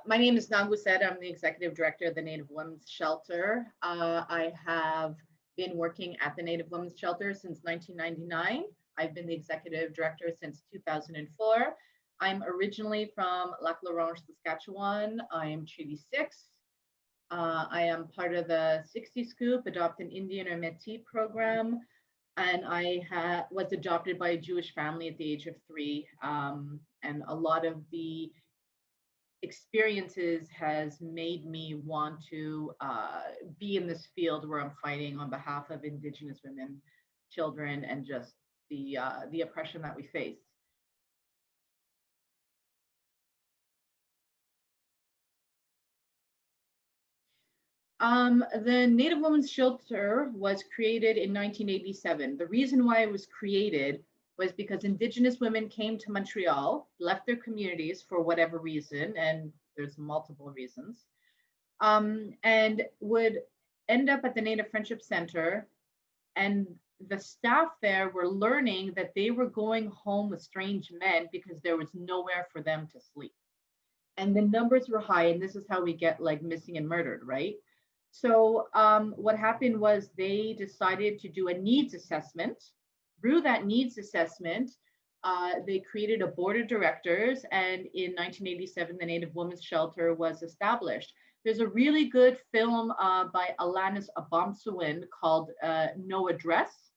My name is Nakuset. I'm the executive director of the Native Women's Shelter. I have been working at the Native Women's Shelter since 1999. I've been the executive director since 2004. I'm originally from Lac La Ronge, Saskatchewan. I am Treaty 6. I am part of the 60 Scoop Adopt an Indian or Métis program, and I was adopted by a Jewish family at the age of 3. And a lot of the experiences has made me want to be in this field where I'm fighting on behalf of Indigenous women, children, and just the oppression that we face. The Native Women's Shelter was created in 1987. The reason why it was created was because Indigenous women came to Montreal, left their communities for whatever reason, and there's multiple reasons, and would end up at the Native Friendship Center. And the staff there were learning that they were going home with strange men because there was nowhere for them to sleep. And the numbers were high, and this is how we get like missing and murdered, right? So what happened was they decided to do a needs assessment. Through that needs assessment, they created a board of directors, and in 1987, the Native Women's Shelter was established. There's a really good film by Alanis Abomsawin called No Address,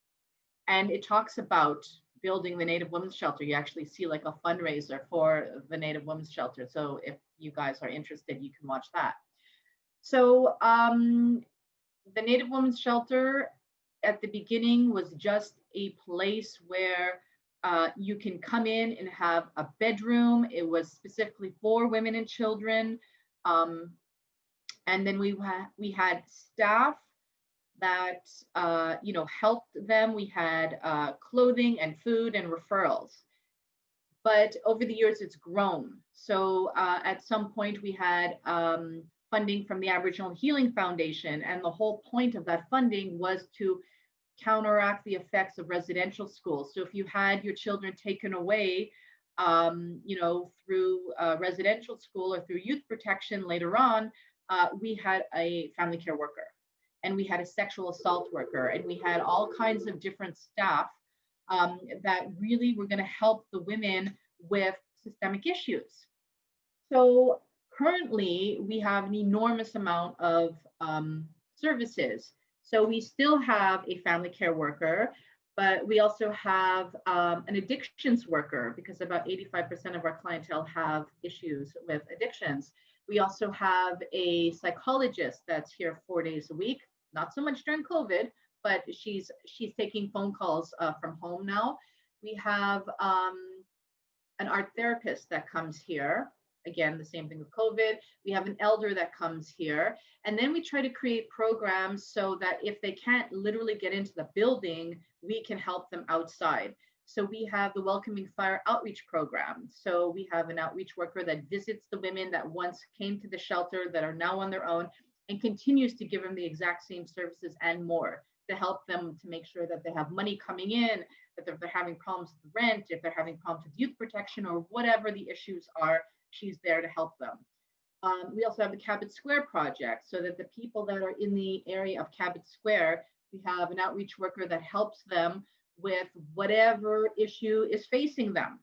and it talks about building the Native Women's Shelter. You actually see like a fundraiser for the Native Women's Shelter. So if you guys are interested, you can watch that. So the Native Women's Shelter at the beginning was just a place where you can come in and have a bedroom. It was specifically for women and children. And then we had staff that helped them. We had clothing and food and referrals. But over the years, it's grown. So at some point, we had funding from the Aboriginal Healing Foundation. And the whole point of that funding was to counteract the effects of residential schools. So if you had your children taken away, through residential school or through youth protection later on, we had a family care worker, and we had a sexual assault worker, and we had all kinds of different staff that really were going to help the women with systemic issues. So currently, we have an enormous amount of services. So we still have a family care worker, but we also have an addictions worker, because about 85% of our clientele have issues with addictions. We also have a psychologist that's here 4 days a week, not so much during COVID, but she's taking phone calls from home now. We have an art therapist that comes here. Again, the same thing with COVID. We have an elder that comes here. And then we try to create programs so that if they can't literally get into the building, we can help them outside. So we have the Welcoming Fire outreach program. So we have an outreach worker that visits the women that once came to the shelter that are now on their own, and continues to give them the exact same services and more to help them to make sure that they have money coming in, that if they're having problems with rent, if they're having problems with youth protection, or whatever the issues are, she's there to help them. We also have the Cabot Square project, so that the people that are in the area of Cabot Square, we have an outreach worker that helps them with whatever issue is facing them.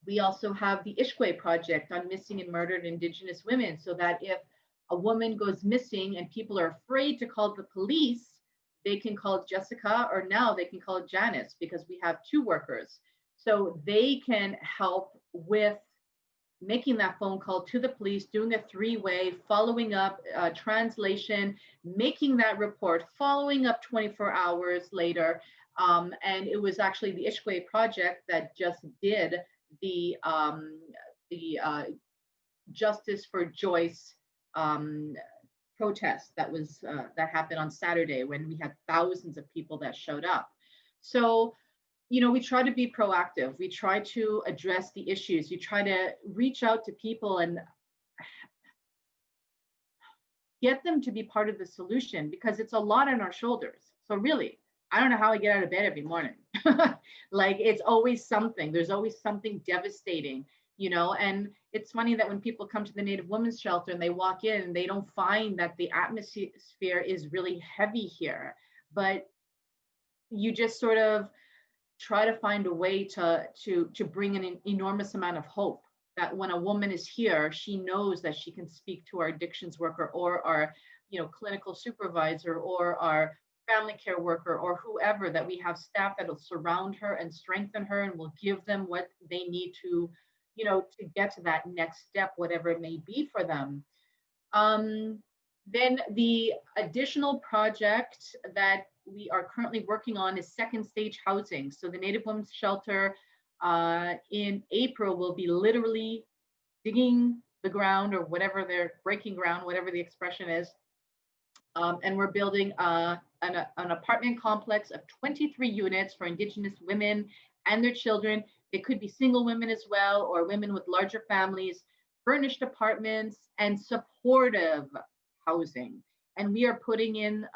We also have the Ishkwe project on missing and murdered Indigenous women, so that if a woman goes missing and people are afraid to call the police, they can call Jessica, or now they can call Janice, because we have 2 workers. So they can help with making that phone call to the police, doing a 3-way, following up, translation, making that report, following up 24 hours later. And it was actually the Ishkwe project that just did the Justice for Joyce protest that happened on Saturday, when we had thousands of people that showed up. So we try to be proactive. We try to address the issues. You try to reach out to people and get them to be part of the solution, because it's a lot on our shoulders. So really, I don't know how I get out of bed every morning. Like, it's always something. There's always something devastating. you know. And it's funny that when people come to the Native Women's Shelter and they walk in, they don't find that the atmosphere is really heavy here, but you just sort of try to find a way to bring in an enormous amount of hope that when a woman is here, she knows that she can speak to our addictions worker or our, you know, clinical supervisor or our family care worker or whoever, that we have staff that'll surround her and strengthen her and will give them what they need to, you know, to get to that next step, whatever it may be for them. um, then the additional project that we are currently working on is second stage housing. So the Native Women's Shelter in April will be literally digging the ground, or whatever they're breaking ground, whatever the expression is. And we're building an apartment complex of 23 units for Indigenous women and their children. They could be single women as well, or women with larger families, furnished apartments, and supportive housing. And we are putting in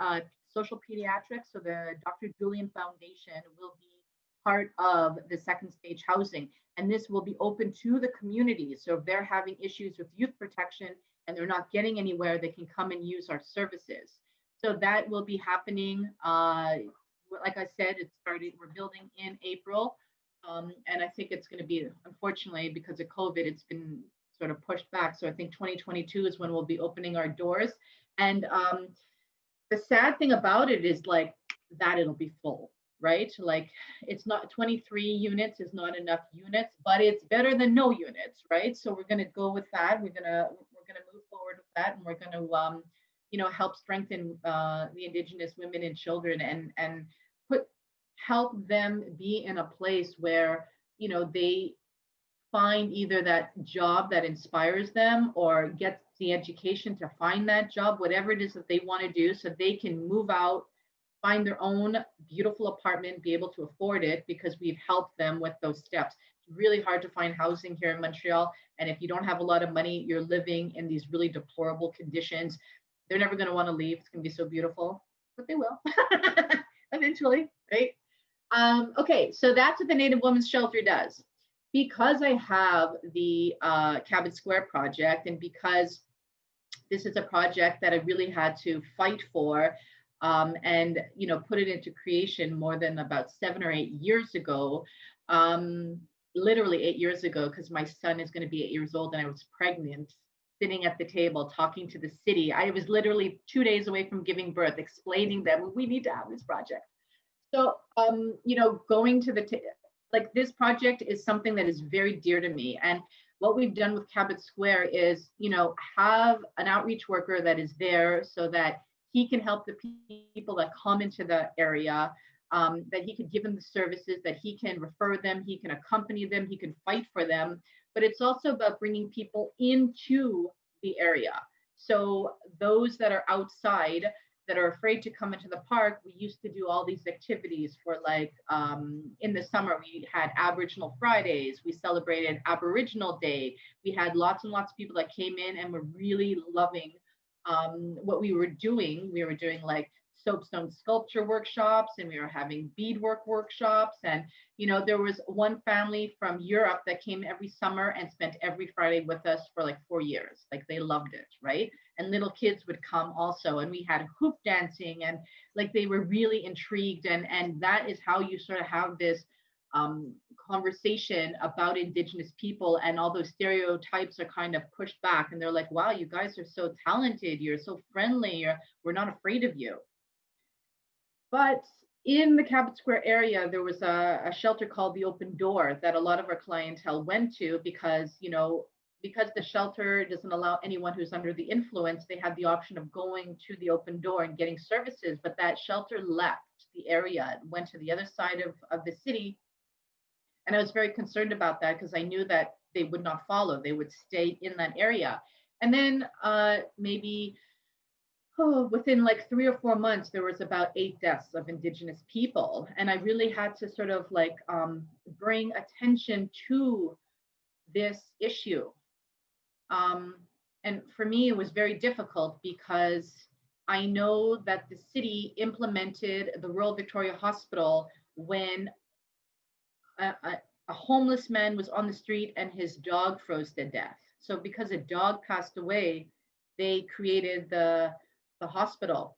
social pediatrics. So the Dr. Julian Foundation will be part of the second stage housing. And this will be open to the community. So if they're having issues with youth protection and they're not getting anywhere, they can come and use our services. So that will be happening. Like I said, it started, we're building in April. And I think it's going to be, unfortunately, because of COVID, it's been sort of pushed back. So I think 2022 is when we'll be opening our doors. And the sad thing about it is like that it'll be full, right? Like it's not, 23 units is not enough units, but it's better than no units, right? So we're going to go with that. We're going to move forward with that, and we're going to you know, help strengthen the Indigenous women and children, and help them be in a place where, you know, they find either that job that inspires them or get the education to find that job, whatever it is that they want to do, so they can move out, find their own beautiful apartment, be able to afford it, because we've helped them with those steps. It's really hard to find housing here in Montreal. And if you don't have a lot of money, you're living in these really deplorable conditions. They're never going to want to leave. It's going to be so beautiful, but they will eventually, right? Okay, so that's what the Native Women's Shelter does. Because I have the Cabot Square project, and because this is a project that I really had to fight for, and, you know, put it into creation more than about 7 or 8 years ago, literally 8 years ago, because my son is going to be 8 years old and I was pregnant, sitting at the table talking to the city. I was literally 2 days away from giving birth, explaining that we need to have this project. So, you know, going to the, like, this project is something that is very dear to me. And what we've done with Cabot Square is, you know, have an outreach worker that is there so that he can help the people that come into the area, that he can give them the services, that he can refer them, he can accompany them, he can fight for them. But it's also about bringing people into the area. So those that are outside, that are afraid to come into the park, we used to do all these activities for, like, in the summer, we had Aboriginal Fridays, we celebrated Aboriginal Day. We had lots and lots of people that came in and were really loving what we were doing. We were doing like soapstone sculpture workshops, and we were having beadwork workshops. And, you know, there was one family from Europe that came every summer and spent every Friday with us for like 4 years. Like, they loved it, right? And little kids would come also, and we had hoop dancing, and like they were really intrigued. And that is how you sort of have this conversation about Indigenous people, and all those stereotypes are kind of pushed back, and they're like, wow, you guys are so talented, you're so friendly, we're not afraid of you. But in the Cabot Square area, there was a shelter called the Open Door that a lot of our clientele went to, because, you know, because the shelter doesn't allow anyone who's under the influence, they had the option of going to the Open Door and getting services. But that shelter left the area and went to the other side of the city. And I was very concerned about that, because I knew that they would not follow, they would stay in that area. And then maybe within like 3 or 4 months, there was about 8 deaths of Indigenous people. And I really had to sort of like bring attention to this issue. And for me, it was very difficult, because I know that the city implemented the Royal Victoria Hospital when a homeless man was on the street and his dog froze to death. So because a dog passed away, they created the hospital.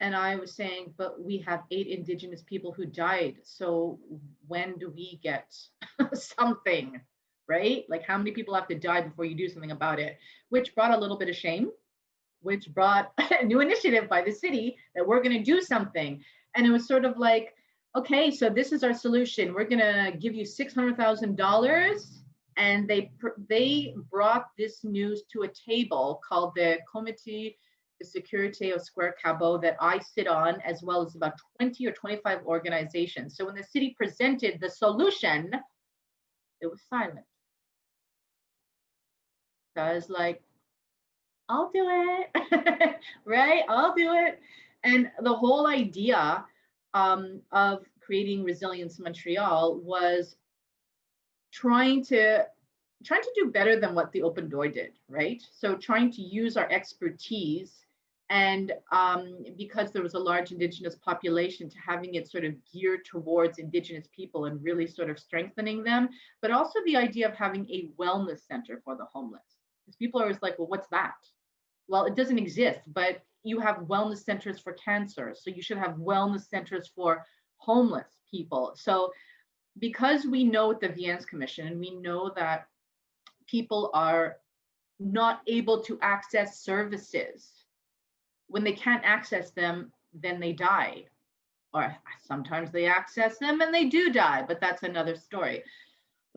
And I was saying, but we have 8 indigenous people who died. So when do we get something, right? Like how many people have to die before you do something about it? Which brought a little bit of shame, which brought a new initiative by the city that we're going to do something. And it was sort of like, okay, so this is our solution. We're going to give you $600,000. And they brought this news to a table called the Comité de Sécurité au Square Cabot that I sit on, as well as about 20 or 25 organizations. So when the city presented the solution, it was silent. So I was like, I'll do it, right? I'll do it. And the whole idea of creating Resilience Montreal was trying to do better than what the Open Door did, right? So trying to use our expertise and because there was a large Indigenous population, to having it sort of geared towards Indigenous people and really sort of strengthening them, but also the idea of having a wellness center for the homeless. Because people are always like, well, what's that? Well, it doesn't exist, but you have wellness centers for cancer. So you should have wellness centers for homeless people. So because we know at the Viens Commission, and we know that people are not able to access services, when they can't access them, then they die. Or sometimes they access them and they do die, but that's another story.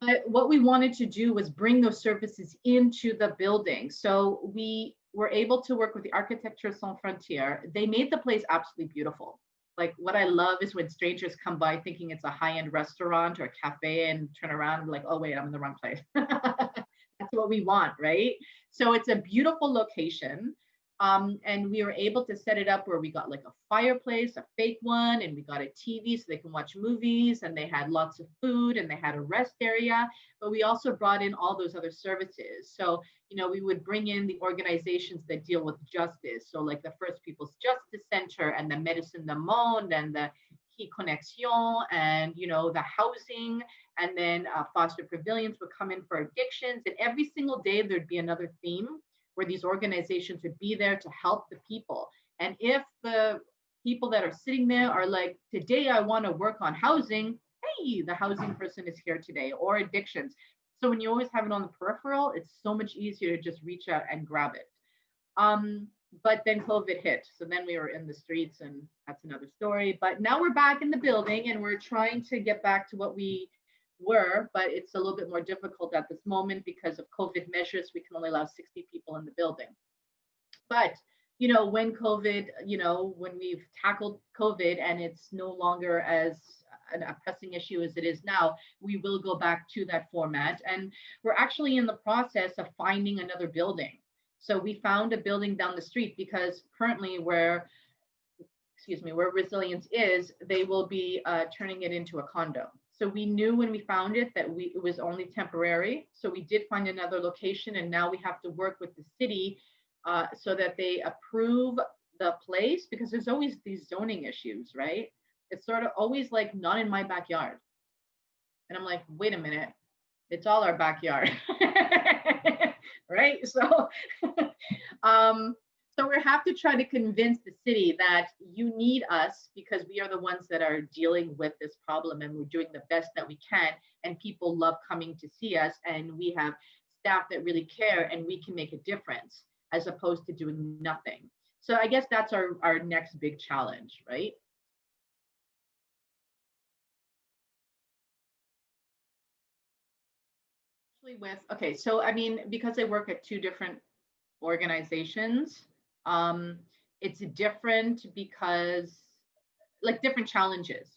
But what we wanted to do was bring those services into the building. So we were able to work with the Architecture Sans Frontières. They made the place absolutely beautiful. Like what I love is when strangers come by thinking it's a high-end restaurant or a cafe and turn around and like, oh wait, I'm in the wrong place. That's what we want, right? So it's a beautiful location. And we were able to set it up where we got like a fireplace, a fake one, and we got a TV so they can watch movies, and they had lots of food and they had a rest area. But we also brought in all those other services. So, we would bring in the organizations that deal with justice. So like the First People's Justice Center and the Médecins du Monde and the Key Connexion and, the housing. And then foster pavilions would come in for addictions. And every single day there'd be another theme where these organizations would be there to help the people. And if the people that are sitting there are like, today I want to work on housing, hey, the housing person is here today, or addictions. So when you always have it on the peripheral, it's so much easier to just reach out and grab it. But then COVID hit. So then we were in the streets, and that's another story. But now we're back in the building and we're trying to get back to what we were, but it's a little bit more difficult at this moment because of COVID measures. We can only allow 60 people in the building. But, when COVID, when we've tackled COVID and it's no longer as a pressing issue as it is now, we will go back to that format. And we're actually in the process of finding another building. So we found a building down the street because currently where Resilience is, they will be turning it into a condo. So we knew when we found it that it was only temporary. So we did find another location, and now we have to work with the city so that they approve the place, because there's always these zoning issues, right? It's sort of always like not in my backyard. And I'm like, wait a minute, it's all our backyard. Right? So so we have to try to convince the city that you need us because we are the ones that are dealing with this problem, and we're doing the best that we can. And people love coming to see us, and we have staff that really care, and we can make a difference as opposed to doing nothing. So I guess that's our next big challenge, right? Okay, so I mean, because I work at two different organizations, it's different because like different challenges.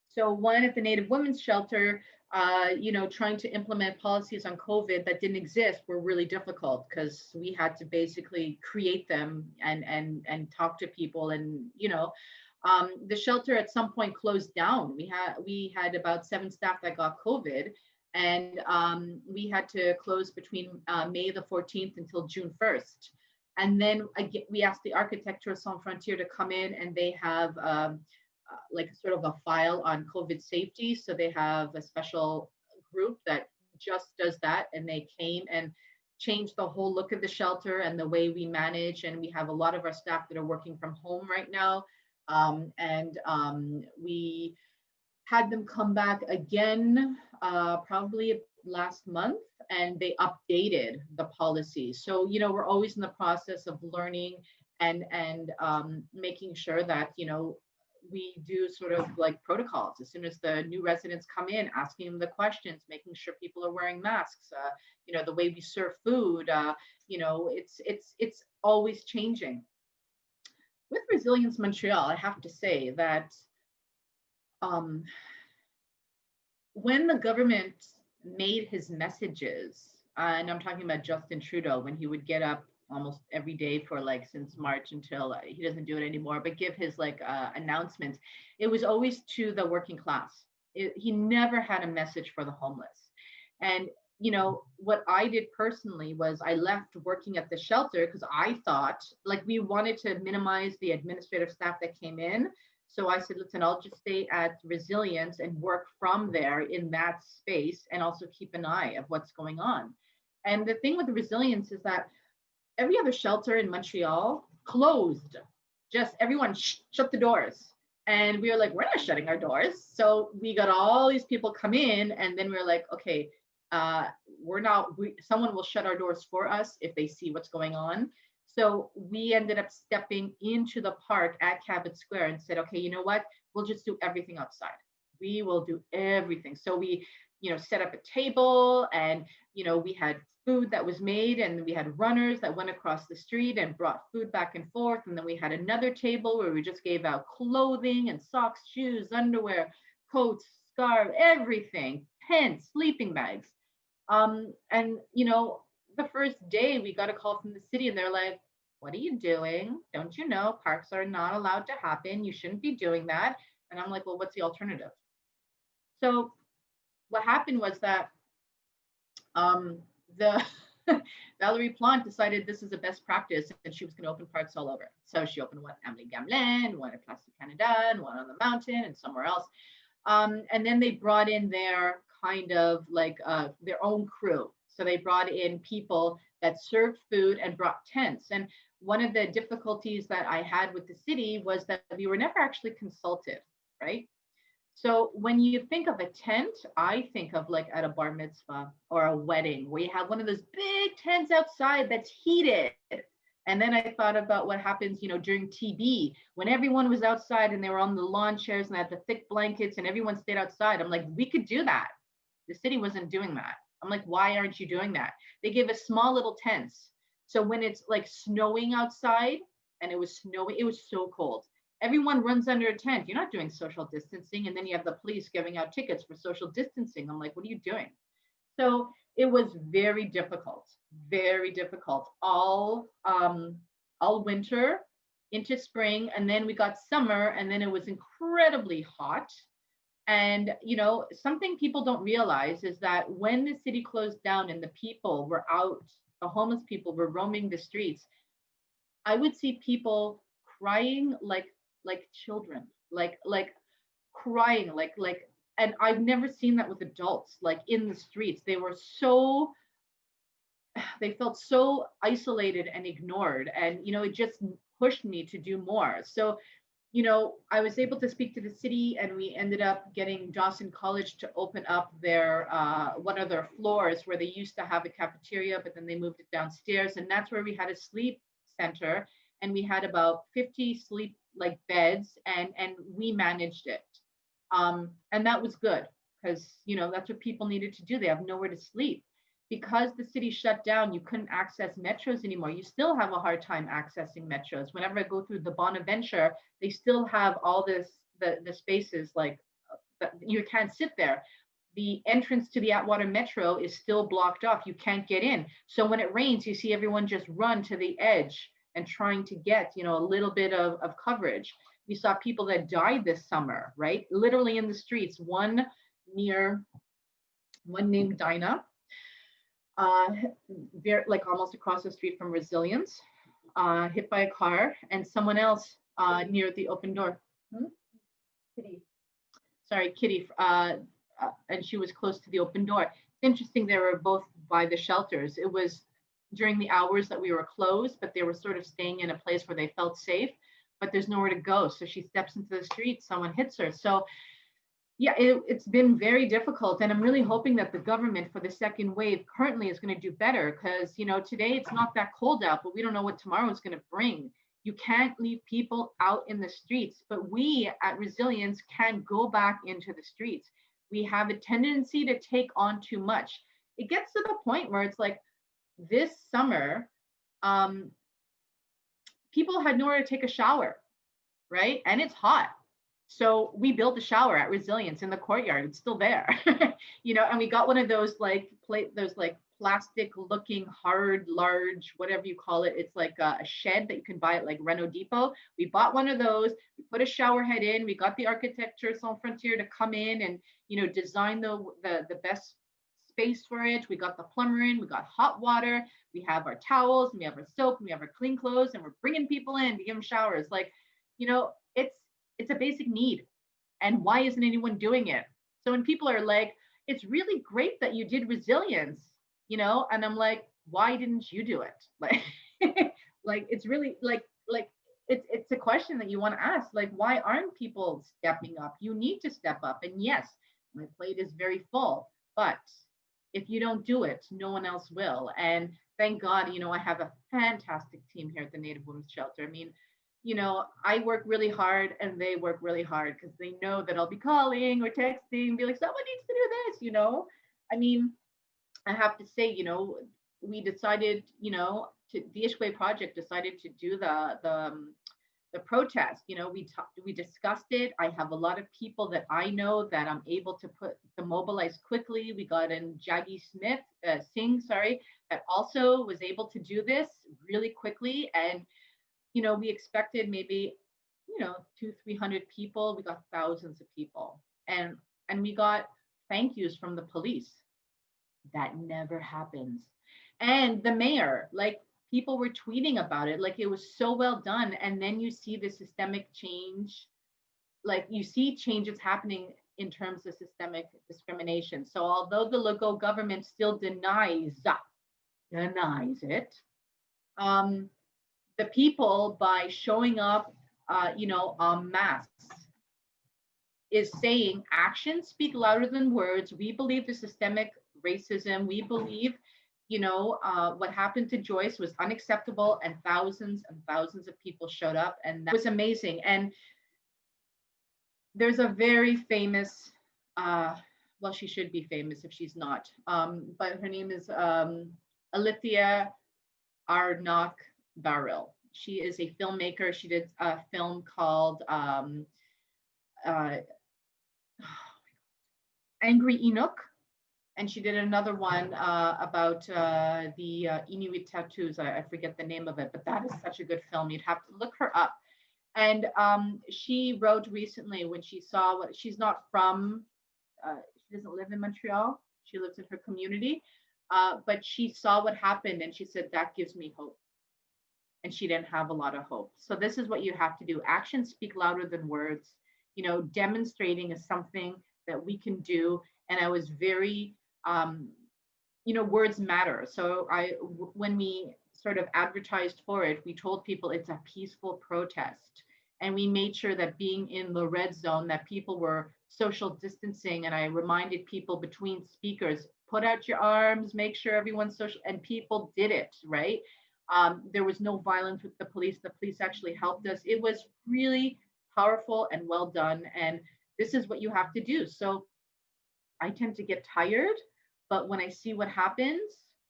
So one at the Native Women's Shelter, trying to implement policies on COVID that didn't exist were really difficult because we had to basically create them and talk to people. And the shelter at some point closed down. We had about 7 staff that got COVID, and we had to close between May the 14th until June 1st. And then we asked the Architecture Sans Frontières to come in, and they have like sort of a file on COVID safety. So they have a special group that just does that, and they came and changed the whole look of the shelter and the way we manage. And we have a lot of our staff that are working from home right now. And we had them come back again probably last month, and they updated the policies. So we're always in the process of learning and making sure that we do sort of like protocols as soon as the new residents come in, asking them the questions, making sure people are wearing masks. The way we serve food. It's always changing. With Resilience Montreal, I have to say that when the government made his messages, and I'm talking about Justin Trudeau, when he would get up almost every day for like since March until he doesn't do it anymore, but give his like announcements, it was always to the working class. He never had a message for the homeless. And what I did personally was I left working at the shelter because I thought like we wanted to minimize the administrative staff that came in. So I said, listen, I'll just stay at Resilience and work from there in that space and also keep an eye of what's going on. And the thing with the Resilience is that every other shelter in Montreal closed. Just everyone shut the doors. And we were like, we're not shutting our doors. So we got all these people come in, and then we were like, okay, someone will shut our doors for us if they see what's going on. So we ended up stepping into the park at Cabot Square and said, okay, you know what? We'll just do everything outside. We will do everything. So we, set up a table, and, we had food that was made, and we had runners that went across the street and brought food back and forth. And then we had another table where we just gave out clothing and socks, shoes, underwear, coats, scarves, everything, tents, sleeping bags. And the first day we got a call from the city, and they're like, what are you doing? Don't you know parks are not allowed to happen? You shouldn't be doing that. And I'm like, well, what's the alternative? So what happened was that the Valerie Plante decided this is the best practice, and she was going to open parks all over. So she opened one at Amélie-Gamelin, one at Place du Canada, and one on the mountain, and somewhere else. And then they brought in their kind of like their own crew. So they brought in people that served food and brought tents. And one of the difficulties that I had with the city was that we were never actually consulted, right? So when you think of a tent, I think of like at a bar mitzvah or a wedding where you have one of those big tents outside that's heated. And then I thought about what happens, during TB, when everyone was outside and they were on the lawn chairs and they had the thick blankets and everyone stayed outside. I'm like, we could do that. The city wasn't doing that. I'm like, why aren't you doing that? They gave us small little tents. So when it's like snowing outside, and it was snowing, it was so cold. Everyone runs under a tent. You're not doing social distancing. And then you have the police giving out tickets for social distancing. I'm like, what are you doing? So it was very difficult, all winter into spring. And then we got summer, and then it was incredibly hot. And, something people don't realize is that when the city closed down and the people were out, the homeless people were roaming the streets, I would see people crying like children, like crying, and I've never seen that with adults, like in the streets. They felt so isolated and ignored. And, it just pushed me to do more. So, I was able to speak to the city, and we ended up getting Dawson College to open up their one of their floors where they used to have a cafeteria, but then they moved it downstairs. And that's where we had a sleep center, and we had about 50 sleep like beds, and we managed it. And that was good because, that's what people needed to do. They have nowhere to sleep. Because the city shut down, you couldn't access metros anymore. You still have a hard time accessing metros. Whenever I go through the Bonaventure, they still have all the spaces like you can't sit there. The entrance to the Atwater Metro is still blocked off. You can't get in. So when it rains, you see everyone just run to the edge and trying to get, a little bit of coverage. We saw people that died this summer, right? Literally in the streets. One named Dinah, like almost across the street from Resilience, hit by a car, and someone else near the open door. Kitty. and she was close to the open door. It's interesting, they were both by the shelters. It was during the hours that we were closed, but they were sort of staying in a place where they felt safe, but there's nowhere to go. So she steps into the street, someone hits her. So yeah, it's been very difficult. And I'm really hoping that the government for the second wave currently is going to do better because, today it's not that cold out, but we don't know what tomorrow is going to bring. You can't leave people out in the streets, but we at Resilience can go back into the streets. We have a tendency to take on too much. It gets to the point where it's like this summer, people had nowhere to take a shower, right? And it's hot. So we built a shower at Resilience in the courtyard. It's still there, and we got one of those those plastic looking hard, large, whatever you call it. It's like a shed that you can buy at like Renault Depot. We bought one of those. We put a shower head in. We got the Architecture Sans Frontier to come in and, design the best space for it. We got the plumber in. We got hot water. We have our towels. And we have our soap. And we have our clean clothes. And we're bringing people in to give them showers. It's a basic need. And why isn't anyone doing it? So when people are like, it's really great that you did Resilience, and I'm like, why didn't you do it? Like it's really like it's a question that you want to ask. Like, why aren't people stepping up? You need to step up. And yes, my plate is very full, but if you don't do it, no one else will. And thank God, I have a fantastic team here at the Native Women's Shelter. I mean, I work really hard and they work really hard because they know that I'll be calling or texting and be like, someone needs to do this. I mean, I have to say, we decided, the Ishway Project decided to do the protest. We discussed it. I have a lot of people that I know that I'm able to mobilize quickly. We got in Jaggi Singh, that also was able to do this really quickly. And we expected maybe, 200-300 people. We got thousands of people, and we got thank yous from the police. That never happens. And the mayor, like people were tweeting about it, like it was so well done. And then you see the systemic change, like you see changes happening in terms of systemic discrimination. So although the Legault government still denies it, the people, by showing up, en masse, is saying actions speak louder than words. We believe the systemic racism. We believe, what happened to Joyce was unacceptable, and thousands of people showed up, and that was amazing. And there's a very famous, well, she should be famous if she's not, but her name is Alithia Arnok Barril. She is a filmmaker. She did a film called Angry Enoch, and she did another one about the Inuit tattoos. I forget the name of it, but that is such a good film. You'd have to look her up. And she wrote recently when she saw what she's not from, she doesn't live in Montreal. She lives in her community, but she saw what happened and she said, that gives me hope. And she didn't have a lot of hope. So this is what you have to do. Actions speak louder than words. Demonstrating is something that we can do. And I was very, words matter. So when we sort of advertised for it, we told people it's a peaceful protest. And we made sure that being in the red zone, that people were social distancing. And I reminded people between speakers, put out your arms, make sure everyone's social, and people did it, right? There was no violence with the police. The police actually helped us. It was really powerful and well done. And this is what you have to do. So I tend to get tired, but when I see what happens,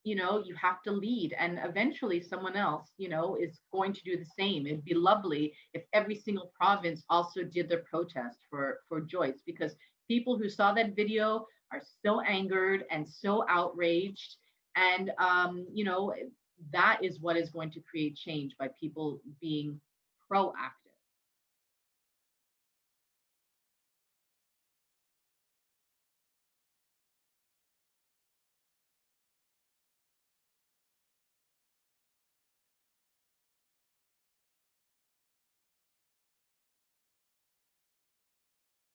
you have to lead, and eventually someone else, is going to do the same. It'd be lovely if every single province also did their protest for Joyce, because people who saw that video are so angered and so outraged. And, that is what is going to create change, by people being proactive.